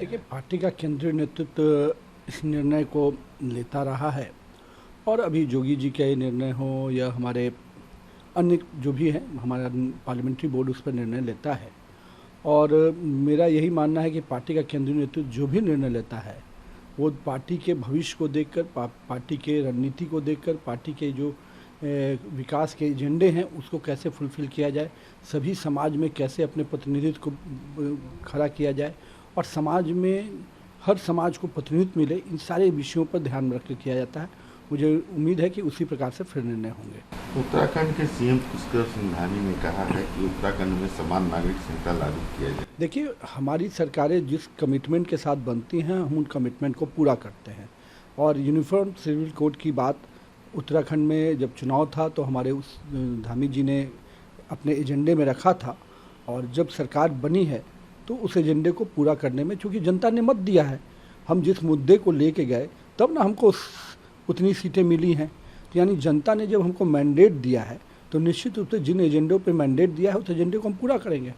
देखिए, पार्टी का केंद्रीय नेतृत्व इस निर्णय को लेता रहा है और अभी जोगी जी का ये निर्णय हो या हमारे अन्य जो भी है हमारा पार्लियामेंट्री बोर्ड उस पर निर्णय लेता है। और मेरा यही मानना है कि पार्टी का केंद्रीय नेतृत्व जो भी निर्णय लेता है वो पार्टी के भविष्य को देखकर, पार्टी के रणनीति को देखकर, पार्टी के जो विकास के एजेंडे हैं उसको कैसे फुलफिल किया जाए, सभी समाज में कैसे अपने प्रतिनिधित्व को खड़ा किया जाए और समाज में हर समाज को प्रतिनिधित्व मिले, इन सारे विषयों पर ध्यान में रख कर किया जाता है। मुझे उम्मीद है कि उसी प्रकार से फिर निर्णय होंगे। उत्तराखंड के सीएम पुष्कर सिंह धामी ने कहा है कि उत्तराखंड में समान नागरिक संहिता लागू किया जाए। देखिए, हमारी सरकारें जिस कमिटमेंट के साथ बनती हैं हम उन कमिटमेंट को पूरा करते हैं और यूनिफॉर्म सिविल कोड की बात उत्तराखंड में जब चुनाव था तो हमारे उस धामी जी ने अपने एजेंडे में रखा था और जब सरकार बनी है तो उस एजेंडे को पूरा करने में, चूँकि जनता ने मत दिया है, हम जिस मुद्दे को लेके गए तब ना हमको उतनी सीटें मिली हैं। तो यानी जनता ने जब हमको मैंडेट दिया है तो निश्चित रूप से जिन एजेंडों पे मैंडेट दिया है उस एजेंडे को हम पूरा करेंगे।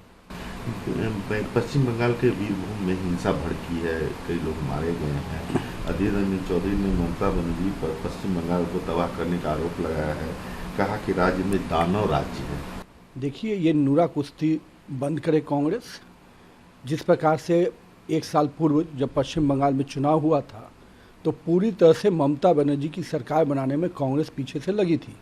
पश्चिम बंगाल के वीरभूम में हिंसा भड़की है, कई लोग मारे गए हैं। अधीर रंजन चौधरी ने ममता बनर्जी पर पश्चिम बंगाल को तबाह करने का आरोप लगाया है, कहा कि राज्य में दानव राज्य है। देखिए, ये नूरा कुश्ती बंद करे कांग्रेस। जिस प्रकार से एक साल पूर्व जब पश्चिम बंगाल में चुनाव हुआ था तो पूरी तरह से ममता बनर्जी की सरकार बनाने में कांग्रेस पीछे से लगी थी।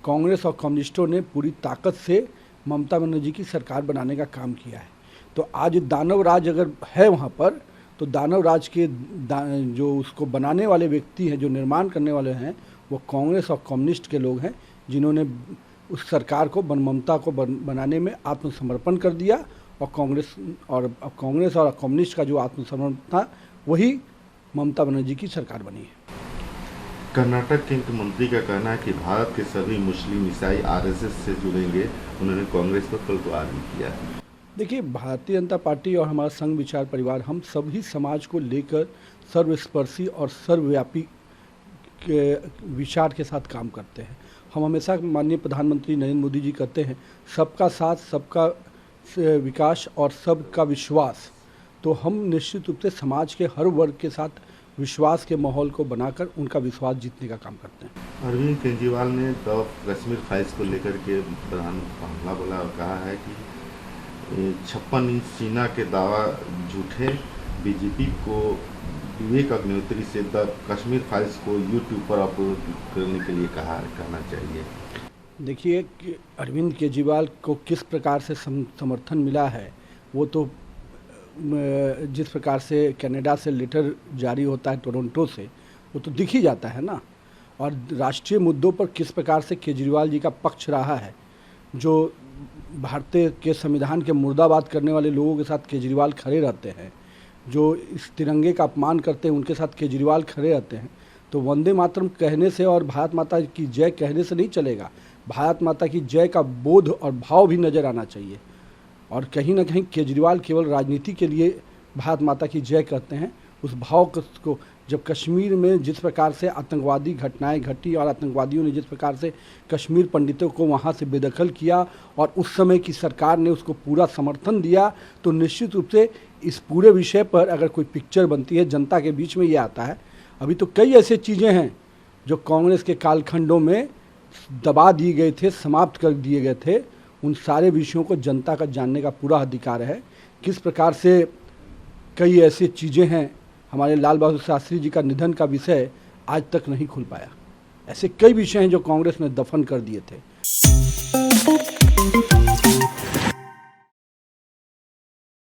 कांग्रेस और कम्युनिस्टों ने पूरी ताकत से ममता बनर्जी की सरकार बनाने का काम किया है। तो आज दानव राज अगर है वहाँ पर तो दानव राज के जो उसको बनाने वाले व्यक्ति हैं, जो निर्माण करने वाले हैं, वो कांग्रेस और कम्युनिस्ट के लोग हैं जिन्होंने उस सरकार को ममता को बनाने में आत्मसमर्पण कर दिया और कांग्रेस और कम्युनिस्ट का जो आत्मसमर्पण था वही ममता बनर्जी की सरकार बनी है। कर्नाटक के मंत्री का कहना है कि भारत के सभी मुस्लिम ईसाई आरएसएस से जुड़ेंगे। उन्होंने कांग्रेस पर पलटवार भी किया। देखिए, भारतीय जनता पार्टी और हमारा संघ विचार परिवार हम सभी समाज को लेकर सर्वस्पर्शी और सर्वव्यापी विचार के साथ काम करते हैं। हम हमेशा माननीय प्रधानमंत्री नरेंद्र मोदी जी कहते हैं सबका साथ, सबका विकास और सबका विश्वास। तो हम निश्चित रूप से समाज के हर वर्ग के साथ विश्वास के माहौल को बनाकर उनका विश्वास जीतने का काम करते हैं। अरविंद केजरीवाल ने तो कश्मीर फाइल्स को लेकर के प्रधान हमला बोला और कहा है कि 56 इंच सीना के दावा झूठे। बीजेपी को विवेक अग्निहोत्री से कश्मीर फाइल्स को यूट्यूब पर अपलोड करने के लिए कहना चाहिए। देखिए, अरविंद केजरीवाल को किस प्रकार से समर्थन मिला है वो तो जिस प्रकार से कनाडा से लेटर जारी होता है टोरंटो से, वो तो दिख ही जाता है ना। और राष्ट्रीय मुद्दों पर किस प्रकार से केजरीवाल जी का पक्ष रहा है, जो भारतीय के संविधान के मुर्दाबाद करने वाले लोगों के साथ केजरीवाल खड़े रहते हैं, जो इस तिरंगे का अपमान करते हैं उनके साथ केजरीवाल खड़े रहते हैं। तो वंदे मातरम कहने से और भारत माता की जय कहने से नहीं चलेगा, भारत माता की जय का बोध और भाव भी नज़र आना चाहिए। और कहीं ना कहीं केजरीवाल केवल राजनीति के लिए भारत माता की जय कहते हैं। उस भाव को जब कश्मीर में जिस प्रकार से आतंकवादी घटनाएं घटी और आतंकवादियों ने जिस प्रकार से कश्मीर पंडितों को वहां से बेदखल किया और उस समय की सरकार ने उसको पूरा समर्थन दिया, तो निश्चित रूप से इस पूरे विषय पर अगर कोई पिक्चर बनती है जनता के बीच में ये आता है। अभी तो कई ऐसी चीज़ें हैं जो कांग्रेस के कालखंडों में दबा दिए गए थे, समाप्त कर दिए गए थे। उन सारे विषयों को जनता का जानने का पूरा अधिकार है। किस प्रकार से कई ऐसी चीज़ें हैं, हमारे लाल बहादुर शास्त्री जी का निधन का विषय आज तक नहीं खुल पाया। ऐसे कई विषय हैं जो कांग्रेस ने दफन कर दिए थे।